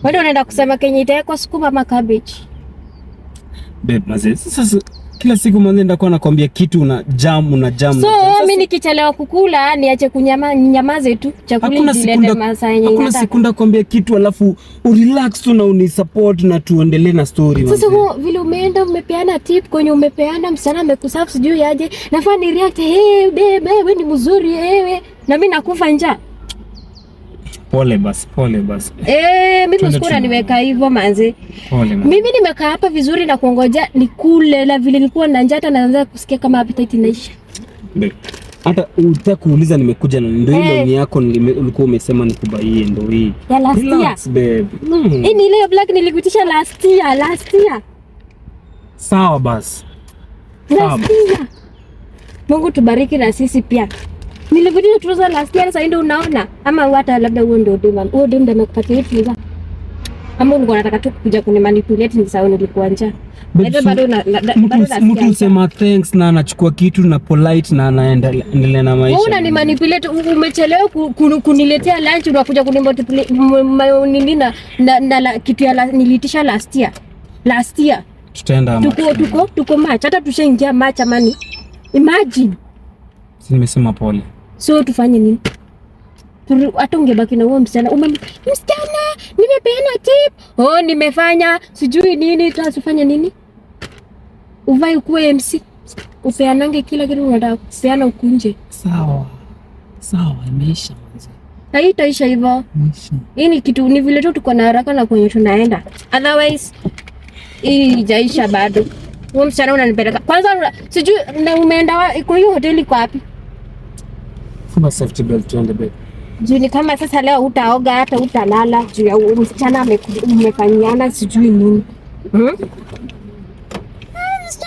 Wewe unaenda kusema Kenya itaekwa sukuma ama cabbage? Babe, mazee. Sasa kila siku mwanzo ndakuwa nakwambia kitu na jam. So mimi nikichelewa kukula niache nyamaze tu. Chakula zilete masaa yenye inataka. Hakuna sekunda kwambia kitu alafu urelax tu na unisupport na tuendelee na story. Sasa vile umeenda umepeana tip kwenye umepeana msana amekusafu sijui aje. Nafaa ni react, hey babe, wewe ni mzuri wewe. Na mimi nakufa njaa. Pole basi. Mimi sikuna niweka hivyo manze. Pole manze. Mimi nimekaa hapa vizuri na kuongoja nikule la vile nilikuwa na njaa hata naanza kusikia kama appetite inaisha. Hata unataka kuuliza nimekuja na ndio ile ni yako ulikuwa umesema nikubaie ndio hii. Ya last year. Relax babe. Hii ni ile black nilikutisha last year. Sawa basi. Last year. Mungu tubariki na sisi pia. Nilikutisha tuzo last year sasa ndio unaona ama hata labda huo ndio ndio amekupatia tuzo. Ama ulikuwa unataka tu kuja kunimanipulate ni sawa nilikuwa njaa. Bado mtu usema thanks na anachukua kitu na polite na anaendelea na maisha. Wewe unanimanipulate, umechelewa kuniletea lunch unakuja kunimultiply na kitu ya nilitisha last year. Tutaenda tuko match hata tushaingia match amani. Imagine. Nimesema pole. So tufanye nini? Hata ungebaki na huo msichana nimepeana tip. Nimefanya sijui nini, tutasifanya nini? Uvai kuwe MC. Upeanange kila kitu unataka kupeana ukunje. Sawa, imeisha mwanzo. Haitaisha hivyo. Hii ni kitu ni vile tu tuko na haraka na kwenye tunaenda. Otherwise hii jaisha bado. Huo msichana unanipeleka. Kwanza sijui na umeenda kwa hiyo hoteli kwa wapi? Funga safety belt tuende babe. Juni kama sasa leo utaoga hata utalala juu ya msichana umefanyiana sijui nini.